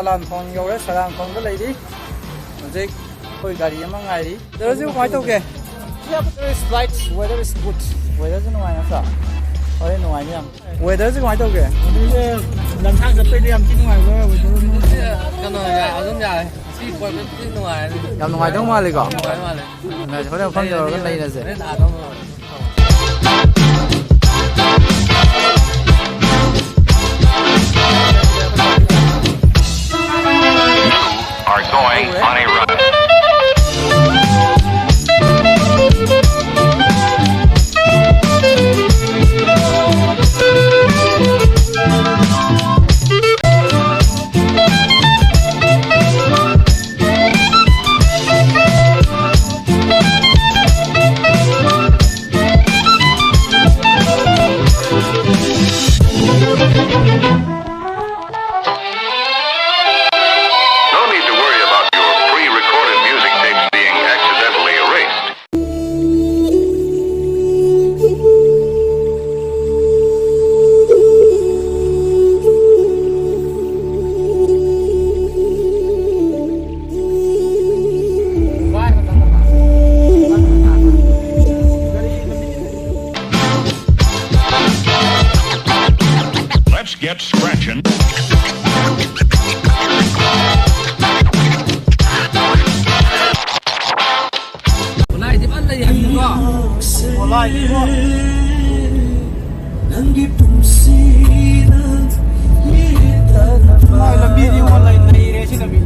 Salam Thong yore Salam Thong da lady Music koi gari ama ngairi there is quite okay yeah but there is light weather is good weather is no ai sa ore no ai nham weather is quite okay lần thang sẽ đi làm chứ ngoài cái này ở trong nhà chỉ quay bên bên ngoài làm ngoài trong ngoàiเลยcả này có thể phân giờ cái này là gì are going on a run. Get scratching. Online thì vẫn là gì được không? Online đi không? Online là video online này đấy chứ là video.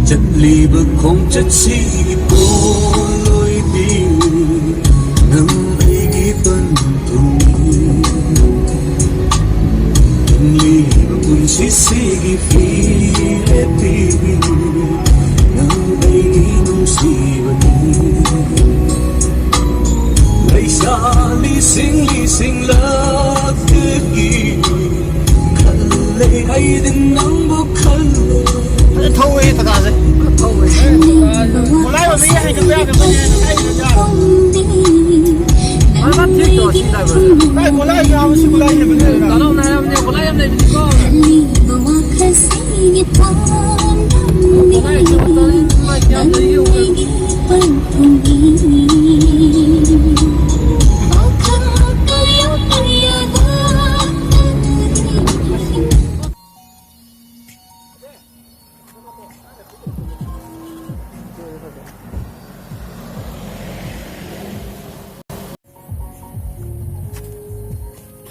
Chất ly bực không chất si cô lối tình nâng ấy ghi tuần thùng Chất ly bực không si ghi phi lệ tình nâng ấy ghi nung si vật Ngày xa ly sinh lỡ tư kỳ Khăn lệ hay đừng nắng bốc khăn thôi thật ra đấy thôi một lát mà mình hay cái bé cái nó bắt thích rồi xin đại rồi đây một lát nhau xin một lát thì mình đó đâu này em nhiều một lát em này mình có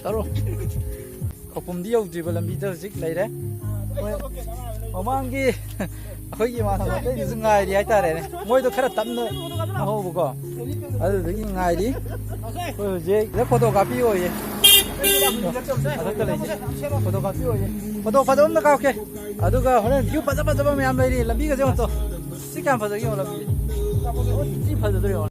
Taro, khopum di yauji balam bidar zik lay re. Omangi, khoi gi ma thang te di ngai di ai ta re ne. Moi to khara tam no ho bu ko. Adu di ngai di. Ko je le photocopy ho ye. Adu ka le je. Photocopy ho ye. Photo na ka ke. Adu ka horen view pa ba me am lay ri lambi ga je to. Sikam pa gi ho lambi. Ji pa de yo.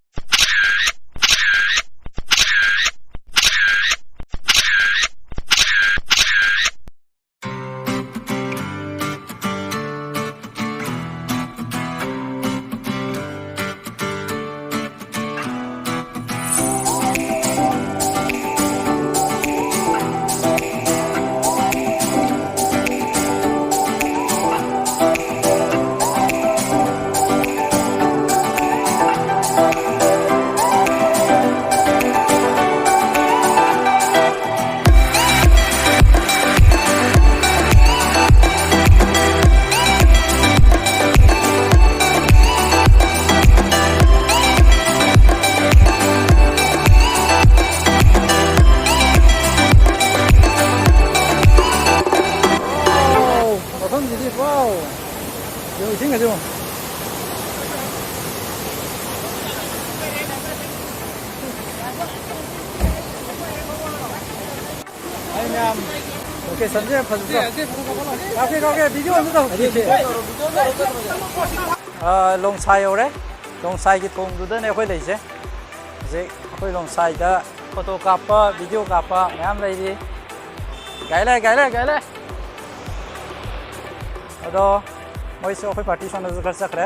ꯃꯌꯥꯝ ꯂꯣꯀꯦꯁꯟꯁꯦ ꯐꯖꯗ꯭ꯔꯣ ꯀꯥꯎꯒꯦ video ꯑꯝꯇ ꯇꯧꯔꯛꯀꯦ ꯂꯣꯡꯁꯥꯏ ꯌꯧꯔꯦ ꯂꯣꯡꯁꯥꯏꯒꯤ ꯊꯣꯡꯗꯨꯗꯅꯦ ꯑꯩꯈꯣꯏ ꯂꯩꯁꯦ ꯍꯧꯖꯤꯛ ꯑꯩꯈꯣꯏ ꯂꯣꯡꯁꯥꯏꯗ photo ꯀꯥꯞꯄ ꯚꯤꯗꯤꯑꯣ ꯀꯥꯞꯄ ꯃꯌꯥꯝ ꯂꯩꯔꯤ ꯒꯥꯏꯂꯦ ꯑꯗꯣ ꯃꯣꯏꯁꯨ ꯑꯩꯈꯣꯏ ꯄꯥꯔꯇꯤ ꯁꯣꯝꯗꯁꯨ ꯈꯔ ꯆꯠꯈ꯭ꯔꯦ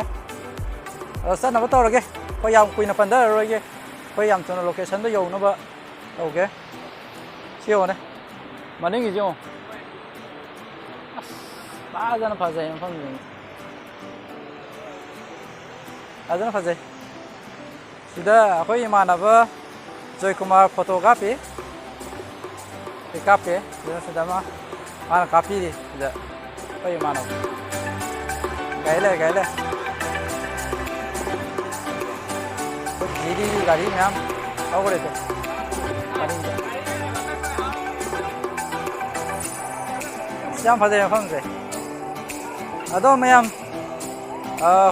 ꯑꯗꯣ ꯆꯠꯅꯕ ꯇꯧꯔꯒꯦ ꯑꯩꯈꯣꯏ ꯌꯥꯝ ꯀꯨꯏꯅ ꯄꯟꯊꯔꯔꯣꯏꯒꯦ ꯑꯩꯈꯣꯏ ꯌꯥꯝ ꯊꯨꯅ ꯂꯣꯀꯦꯁꯟꯗꯣ ꯌꯧꯅꯕ ꯇꯧꯒꯦ ꯁꯤ ꯌꯦꯡꯉꯣꯅꯦ ꯃꯅꯤꯡꯒꯤꯁꯤ ꯌꯦꯡꯉꯣ ꯑꯁ ꯐꯖꯅ ꯐꯖꯩ ꯃꯐꯝꯁꯤ ꯐꯖꯅ ꯐꯖꯩ ꯁꯤꯗ ꯑꯩꯈꯣꯏ ꯏꯃꯥꯟꯅꯕ ꯖꯣꯏꯀꯨꯃꯥꯔ ꯐꯣꯇꯣ ꯀꯥꯞꯄꯤ ꯁꯤꯗ ꯑꯃ ꯃꯥꯅ ꯀꯥꯞꯄꯤꯔꯤ ꯁꯤꯗ ꯑꯩꯈꯣꯏ ꯏꯃꯥꯟꯅꯕ ꯒꯥꯏꯂꯦ ꯖꯤꯗꯤ ꯒꯥꯔꯤ ꯃꯌꯥꯝ ꯊꯧꯈ꯭ꯔꯦꯗꯣ ꯃꯅꯤꯡꯗ ꯌꯥꯝ ꯐꯖꯩ ꯃꯐꯝꯁꯦ ꯑꯗꯣ ꯃꯌꯥꯝ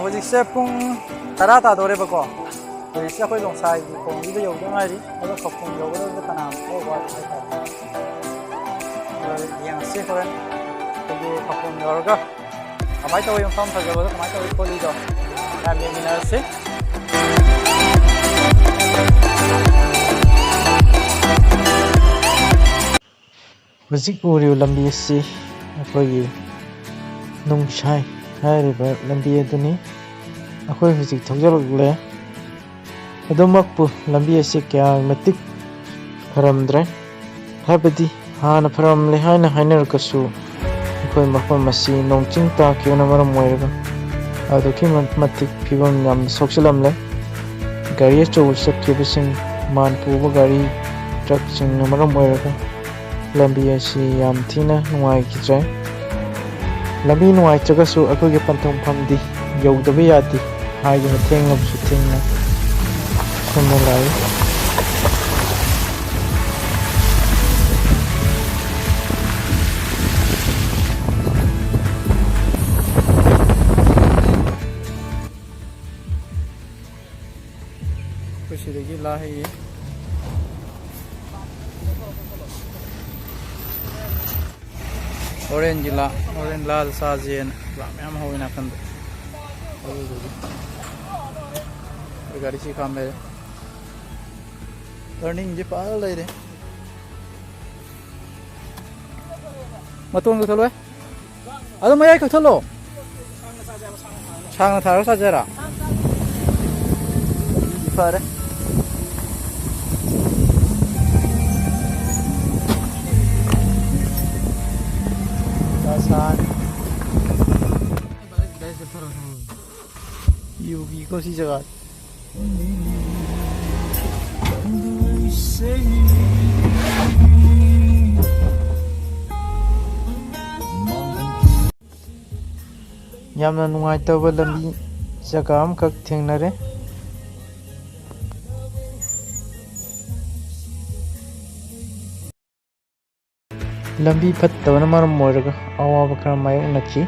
ꯍꯧꯖꯤꯛꯁꯦ ꯄꯨꯡ 10 ꯇꯥꯗꯣꯔꯦꯕꯀꯣ ꯍꯧꯖꯤꯛꯁꯦ ꯑꯩꯈꯣꯏ ꯂꯣꯡꯁꯥꯏꯒꯤ ꯈꯣꯡꯁꯤꯗ ꯌꯧꯗ ꯉꯥꯏꯔꯤ ꯑꯗꯣ ꯈꯧꯄꯨꯝ ꯌꯧꯒꯗꯕꯁꯦ ꯀꯅꯥꯝ ꯊꯧꯕ ꯍꯥꯏꯇꯥꯔꯦ ꯌꯦꯡꯉꯁꯤ ꯍꯣꯔꯦꯟ ꯑꯩꯈꯣꯏꯒꯤ ꯈꯧꯄꯨꯝ ꯌꯧꯔꯒ ꯀꯃꯥꯏꯅ ꯇꯧꯋꯤ ꯃꯐꯝ ꯐꯖꯕꯗꯣ ꯀꯃꯥꯏꯅ ꯇꯧꯋꯤ ꯈꯣꯠꯂꯤꯗꯣ ꯌꯥꯝ ꯌꯦꯡꯃꯤꯟꯅꯔꯁꯤ ꯍꯧꯖꯤꯛ ꯎꯔꯤꯕ ꯂꯝꯕꯤ ꯑꯁꯤ ꯑꯩꯈꯣꯏꯒꯤ ꯅꯣꯡꯁꯥꯏ ꯍꯥꯏꯔꯤꯕ ꯂꯝꯕꯤ ꯑꯗꯨꯅꯤ ꯑꯩꯈꯣꯏ ꯍꯧꯖꯤꯛ ꯊꯧꯖꯤꯜꯂꯛꯂꯦ ꯑꯗꯨꯃꯛꯄꯨ ꯂꯝꯕꯤ ꯑꯁꯤ ꯀꯌꯥꯒꯤ ꯃꯇꯤꯛ ꯐꯔꯝꯗ꯭ꯔꯦ ꯍꯥꯏꯕꯗꯤ ꯍꯥꯟꯅ ꯐꯔꯝꯂꯦ ꯍꯥꯏꯅ ꯍꯥꯏꯅꯔꯒꯁꯨ ꯑꯩꯈꯣꯏ ꯃꯐꯝ ꯑꯁꯤ ꯅꯣꯡ ꯆꯤꯡ ꯇꯥꯈꯤꯕꯅ ꯃꯔꯝ ꯑꯣꯏꯔꯒ ꯑꯗꯨꯛꯀꯤ ꯃꯇꯤꯛ ꯐꯤꯕꯝ ꯌꯥꯝꯅ ꯁꯣꯛꯆꯤꯜꯂꯝꯂꯦ ꯒꯥꯔꯤ ꯑꯆꯧꯕ ꯆꯠꯈꯤꯕꯁꯤꯡ ꯃꯥꯟ ꯄꯨꯕ ꯒꯥꯔꯤ ꯇ꯭ꯔꯛꯁꯤꯡꯅ ꯃꯔꯝ ꯑꯣꯏꯔꯒ ꯂꯝꯕꯤ ꯑꯁꯤ ꯌꯥꯝ ꯊꯤꯅ ꯅꯨꯡꯉꯥꯏꯈꯤꯗ꯭ꯔꯦ ꯂꯝꯕꯤ ꯅꯨꯡꯉꯥꯏꯇ꯭ꯔꯒꯁꯨ ꯑꯩꯈꯣꯏꯒꯤ ꯄꯟꯊꯨꯡꯐꯝꯗꯤ ꯌꯧꯗꯕ ꯌꯥꯗꯦ ꯍꯥꯏꯗꯨꯅ ꯊꯦꯡꯂꯕꯁꯨ ꯊꯦꯡꯅ ꯁꯣꯝꯗ ꯂꯥꯛꯏ ꯑꯩꯈꯣꯏ ꯁꯤꯗꯒꯤ ꯂꯥꯛꯏ ꯍꯣꯔꯦꯟꯒꯤ ꯍꯣꯔꯦꯟ ꯂꯥꯜ ꯆꯥꯁꯦꯅ ꯃꯌꯥꯝ ꯍꯧꯋꯤ ꯅꯥꯀꯟꯗ ꯑꯗꯨꯗꯨꯒꯤ ꯑꯩꯈꯣꯏ ꯒꯥꯔꯤꯁꯤ ꯈꯥꯝꯃꯦ ꯇꯔꯅꯤꯡꯁꯦ ꯐꯖꯅ ꯂꯩꯔꯦ ꯃꯇꯣꯟ ꯀꯛꯊꯠꯂꯣꯏ ꯑꯗꯨ ꯃꯌꯥꯏ ꯀꯛꯊꯠꯂꯣ ꯁꯥꯡꯅ ꯊꯥꯔꯒ ꯆꯥꯖꯦꯔꯥ ꯐꯔꯦ 유비고 시작한 ꯌꯥꯝꯅ ꯅꯨꯡꯉꯥꯏꯇꯕ ꯂꯝꯕꯤ ꯖꯒꯥ ꯑꯃꯈꯛ ꯊꯦꯡꯅꯔꯦ ꯂꯝꯕꯤ ꯐꯠꯇꯕꯅ ꯃꯔꯝ ꯑꯣꯏꯔꯒ ꯑꯋꯥꯕ ꯈꯔ ꯃꯥꯌꯣꯛꯅꯈꯤ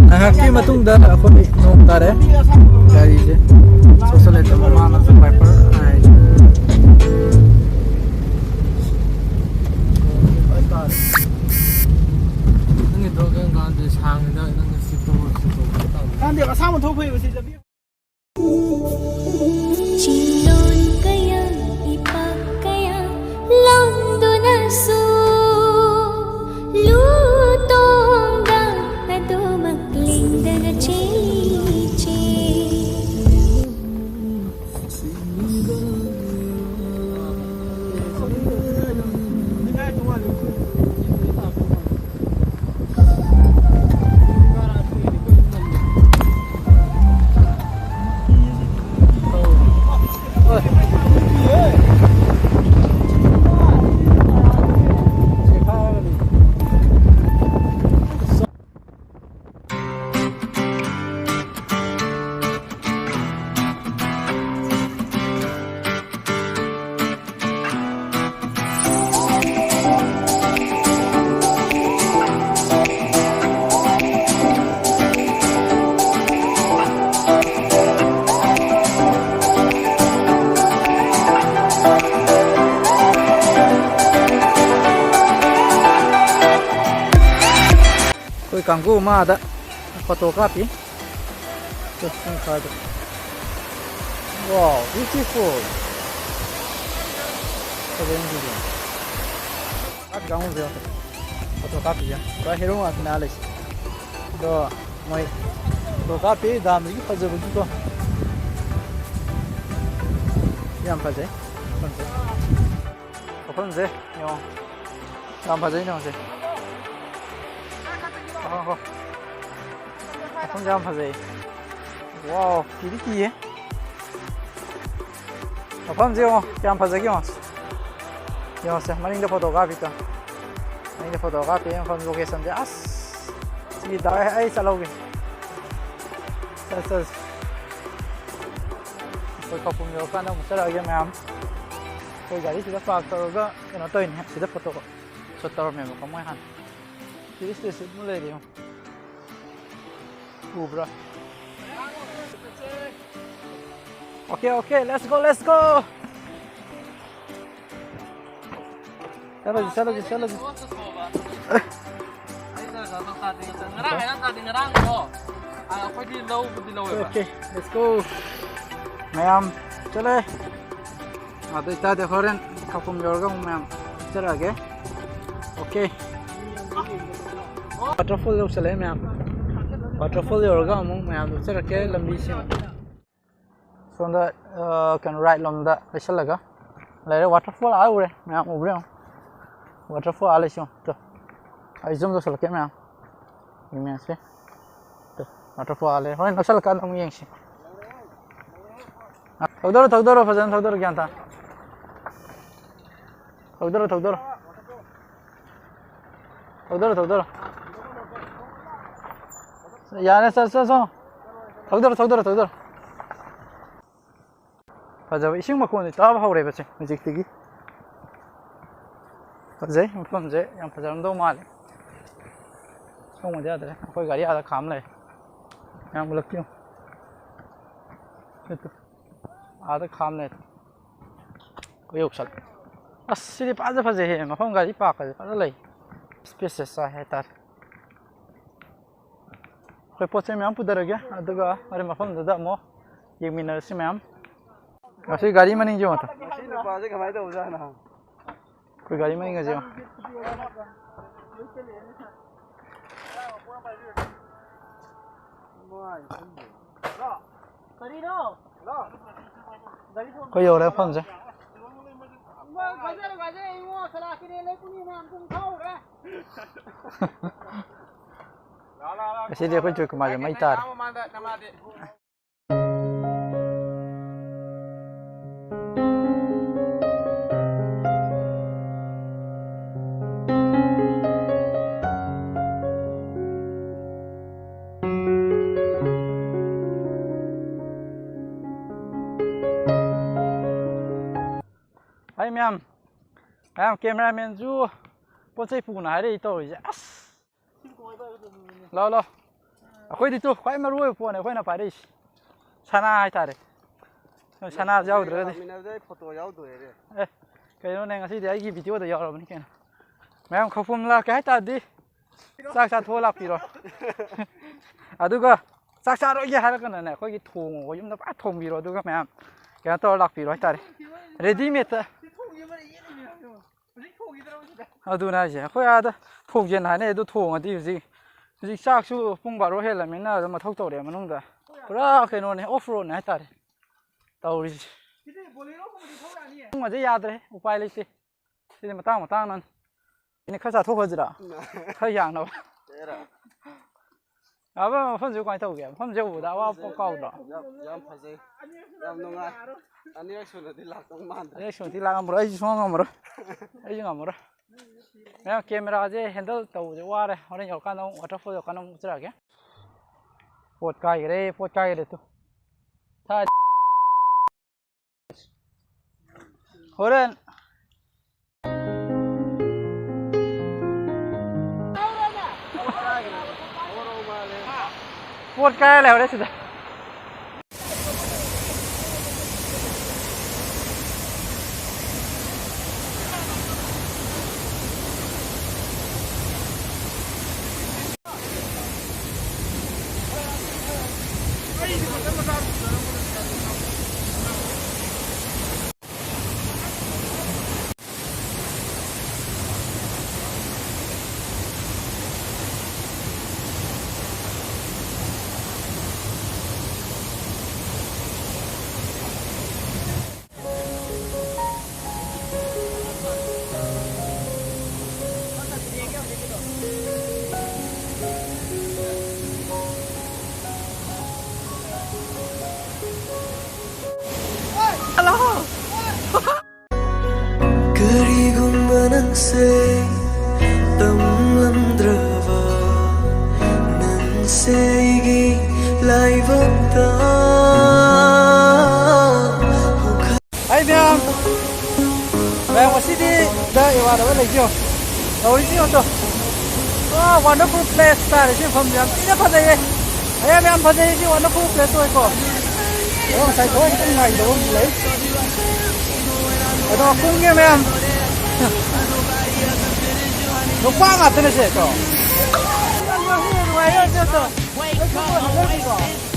ꯉꯥꯏꯍꯥꯛꯀꯤ ꯃꯇꯨꯡꯗ ꯑꯩꯈꯣꯏ ꯅꯣꯡ ꯇꯥꯔꯦ ꯒꯥꯔꯤꯁꯦ ꯁꯣꯁꯦꯂꯦꯇꯔ ꯃꯃꯥꯡꯗꯁꯨ ꯋꯥꯏꯄꯔ ꯍꯥꯏ ꯅꯪꯒꯤꯗꯣ ꯀꯔꯝ ꯀꯥꯟꯗ ꯁꯥꯡꯉꯤꯗ ꯅꯪꯅ ꯀꯥꯟꯗꯦ ꯑꯁꯥꯡꯕ ꯊꯣꯛ ꯐꯩꯕ ꯁꯤ ꯂꯝꯕꯤ Chilon kaya ipak kaya langdunasu lutongga adumak lindana chiche Koi kanggu ma ada photography. Just card. Wow, beautiful. Keren juga. At gaung dia. Photography ya. Ba hero at knowledge. Do moi photography dam ri pajabu ko. Yam pajai. Pajai. Yo. Yam pajai no se. Không dám phải gì. Wow, kỳ gì ấy. Không gì không? Dám phải gì không? Yo, se maning de photography to. Maning de photography em không location de as. Sige dai ai chaloge. Sir. Tôi không cùng nhiều fan đâu, một cái game em. Tôi gari sida park toroga, eno toin sida photo. Sotor memo ko mai han. This is mulai dia. Bro. Okay, let's go. Chalo. Okay, let's go. Mayam, chale. Ada ita de horen kapum yorga mayam. Chala ge. Okay. Waterfall lo chale mayam. Waterfall yorga among mayam chara ke lambi sim. So the can right lom da chalaga. Later waterfall a ure mayam ubre. Waterfall ale sim to. Ai zoom do salake mayam. Ini se. To waterfall ale. Hoy no salaka nong yeng si. Thogdoro fajan thogdoro gyan ta. Thogdoro. यार sir थोदर फजब इसिंग मकोन ताब हौरे बचे हजिक्तिगी फजै मफमजे याम फजरमदो माले song मजा आदरे कोई गाड़ी आदा खाम ले याम मुलक्तियो आदा खाम ले कोई उपसल अस्सिरी पाज फजे हे मफम गाड़ी पाक फजे ले स्पेसेस सा है तार कोई पोचे मैम पुदर गया अदुगा अरे मफम ददा मो ये मिनर से मैम ऐसे गाड़ी में नहीं जो था बाजे कमाई तो हो जाना कोई गाड़ी में नहीं गए जो कोई और है फंस है ऐसे देखो जो कमाल में तार Hai मैम कैमरामैन जो पोचै पुग्न हारे तौरिजे अस लो अखोइदि तो ख्वाइ मरुओइ फोन अखोइना पाइरैसि सना हाइतारे सना याउद्रदि फोटो याउदोरे ए कइनो ने ngasi ai gi video da yaurabani kena ma'am खफुम ला के हाइतादि चाक चा थो लापिरो अदुगा चाक चा रोगे हारकन ने अखोइगि थोंगो युमदा पा थोंबिरो अदुगा मैम क्या तो लापिरो हाइतारे रेडीमेड अदुना जे अखोइ आदा थोंजेन हाने अदु थोंगदि हुजि चाकसु पुंग बारो हेलमिना मथौ तौरे मनुंगदा पुरा कइनोने ऑफ रोड ने हाइतारे तौरि मजे यादरे उपाय लेते सिदि मतang नन इने खसा थोखजरा खय यांगना अब मफम जो काइ तौगे मफम जो उदा वा पकाउदा याम फजे याम नोंगा अनिरक सुनदि लातों मानदे अनिरक सुनदि लागमरो ai songamरो ai ngamरो मैं कैमरा जे हैंडल तौजे वारे होरे यौकानो वाटरफॉल यौकानो उतरागे पोट काइरे तो था होरेन पोट काइले होरे सिदा ꯀꯔꯤꯒꯨꯝꯕ ꯅꯪꯁꯦ ꯇꯝꯂꯝꯗ꯭ꯔꯕ ꯅꯪꯁꯦ ꯑꯩꯒꯤ ꯂꯥꯏꯕꯛꯇ Hey ma'am, ma'am, wasidi da iwara wala kyo. Awisi oto. Ah, wonderful place ta. Isi from jam. Ina phade ye. Hey ma'am, phade ye wonderful place oi ko. Oh, sai ko kung ngai do le. Ado kung ye ma'am. No pa nga tene se ko.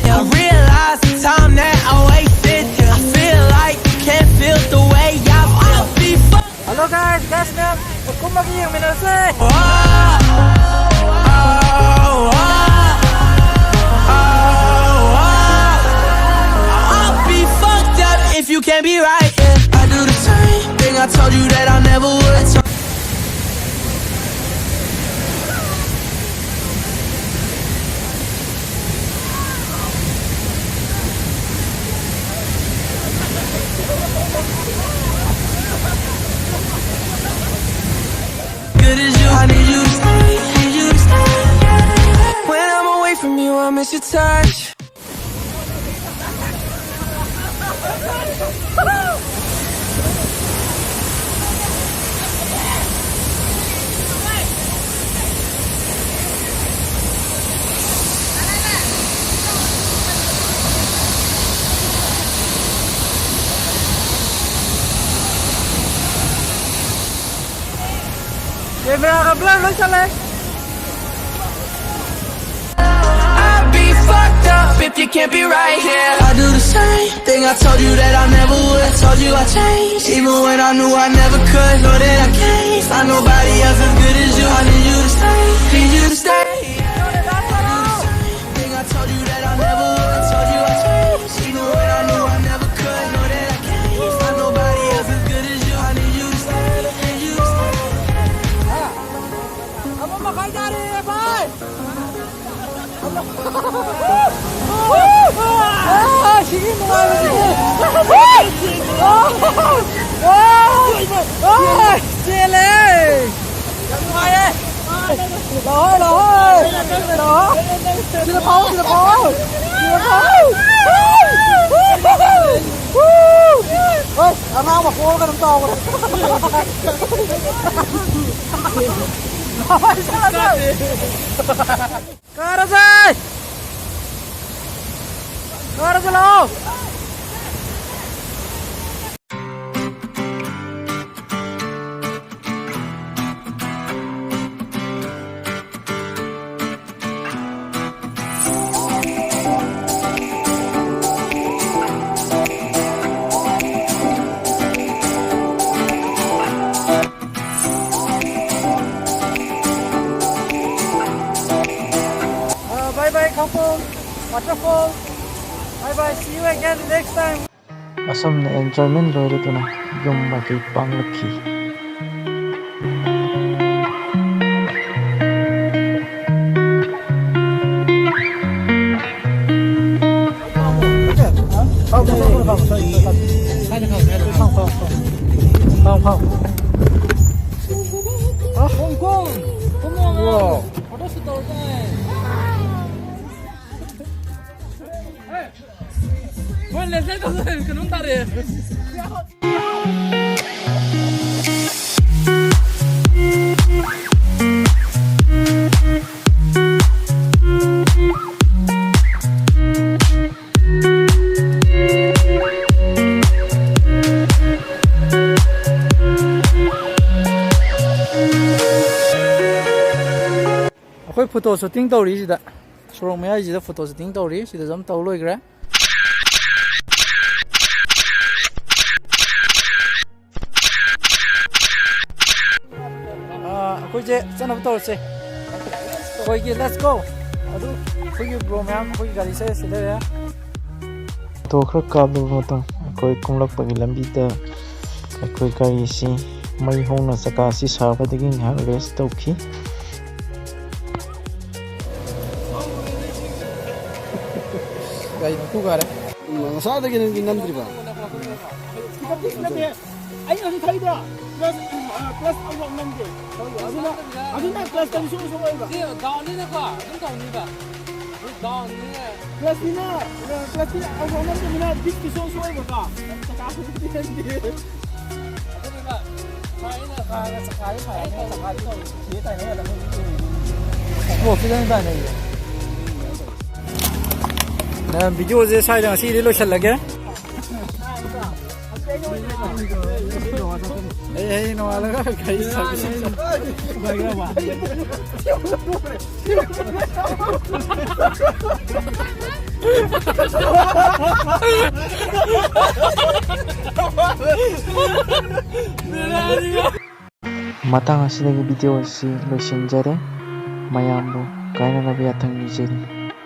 I realize the time that I wasted. I feel like you can't feel the way I'll be Hello guys, ma'am. Kung magiyang minase. I'll be fucked up if you can't be right. Yeah. I do the same thing I told you that I never would. Good as you, I need you to stay, need you to stay. When I'm away from you, I miss your touch. Ye mera ka plan lo chale. I'll be fucked up if you can't be right here. I do the same thing I told you that I never would. Told you I changed, even when I knew I never could. Know that I can't find nobody else as good as you. I need you to stay, need you to stay. I do the same thing I told you that I never would. Told you I changed, even when I knew I never could. Know that I can't find nobody else as good as you. I need you to stay, need you to stay. Abo makay dari bye. Ah, sige mo nga. Ah, sile. Yang mai. Rồi. Sila pháo. Ôi, ăn nào mà cô cái nắm to rồi. Karasai! Karasalo! Bye-bye, Kampong. Waterfall. Bye-bye. See you again next time. Asam na enjoyment lori tu na yung magi panglaki. Hong Kong. Wow. Bueno, les dejo que no tarde. Ako'y photo shooting tꯧꯔꯤꯁꯤꯗ ꯁꯣꯔꯣꯛ ꯃꯌꯥꯏꯁꯤꯗ photo shooting ꯇꯧꯔꯤ ꯁꯤꯗꯁꯨ ꯑꯃ ꯇꯧ ꯂꯣꯏꯈ꯭ꯔꯦ ꯑꯩꯈꯣꯏꯁꯦ ꯆꯠꯅꯕ ꯇꯧꯔꯁꯦ ꯑꯩꯈꯣꯏꯒꯤ ꯂꯦꯠꯁ ꯒꯣ ꯑꯗꯨ ꯑꯩꯈꯣꯏꯒꯤ ꯕ꯭ꯔꯣ ꯃꯌꯥꯝ ꯑꯩꯈꯣꯏꯒꯤ ꯒꯥꯔꯤꯁꯦ ꯁꯤꯗ ꯂꯩꯔꯦ ꯐꯣꯇꯣ ꯈꯔ ꯀꯥꯞꯂꯕ ꯃꯇꯨꯡ ꯑꯩꯈꯣꯏ ꯀꯨꯝꯂꯛꯄꯒꯤ ꯂꯝꯕꯤꯗ ꯑꯩꯈꯣꯏ ꯒꯥꯔꯤꯁꯤ ꯃꯩ ꯍꯧꯅ ꯆꯀꯥꯁꯤ ꯁꯥꯕꯗꯒꯤ ꯉꯥꯏꯍꯥꯛ ꯔꯦꯁ ꯇꯧꯈꯤ ꯒꯥꯔꯤ ꯃꯈꯨ ꯀꯥꯔꯦ ꯉꯁꯥꯏꯗꯒꯤ ꯅꯪꯗꯤ ꯅꯝꯗ꯭ꯔꯤꯕ ꯑꯩ ꯍꯧꯖꯤꯛ ꯊꯩꯕ꯭ꯔꯥ ꯄ꯭ꯂꯁ ꯑꯃꯐꯥꯎ ꯅꯝꯗꯦ ꯑꯗꯨꯅ ꯄ꯭ꯂꯁ ꯇꯧ ꯁꯨꯡ ꯑꯣꯏꯕ ꯗꯥꯎꯟꯅꯤꯅꯀꯣ ꯑꯗꯨꯝ ꯇꯧꯅꯤꯕ ꯗꯥꯎꯟꯅꯤꯅ ꯄ꯭ꯂꯁꯅꯤꯅ ꯑꯃꯐꯥꯎ ꯅꯝꯗꯕꯅꯤꯅ ꯕꯤꯠꯀꯤ ꯁꯣꯡ ꯑꯣꯏꯕꯀꯣ ꯆꯀꯥꯁꯨ ꯅꯝꯗꯦ ꯑꯗꯨꯅꯦꯕ ꯁꯥꯏꯅ ꯆꯀꯥꯒ ꯆꯀꯥꯗꯤ ꯐꯔꯅꯤ ꯆꯀꯥꯗꯤ ꯇꯧꯔꯤ ꯁꯤ ꯇꯥꯏꯅꯩ ꯈꯤꯇꯪ ꯇꯥꯏꯅꯩꯌꯦ ꯚꯤꯗꯤꯑꯣꯁꯦ ꯁ꯭ꯋꯥꯏꯗ ꯉꯁꯤꯗꯤ ꯂꯣꯏꯁꯤꯜꯂꯒꯦ ꯑꯩ ꯅꯣꯡꯉꯥꯜꯂꯒ ꯒꯥꯔꯤ ꯁꯥꯔꯚꯤꯁꯤꯡ ꯃꯇꯥꯡ ꯑꯁꯤꯗꯒꯤ ꯚꯤꯗꯤꯑꯣ ꯑꯁꯤ ꯂꯣꯏꯁꯤꯟꯖꯔꯦ ꯃꯌꯥꯝꯕꯨ ꯀꯥꯏꯅꯅꯕ ꯌꯥꯊꯪ ꯅꯤꯖꯔꯤ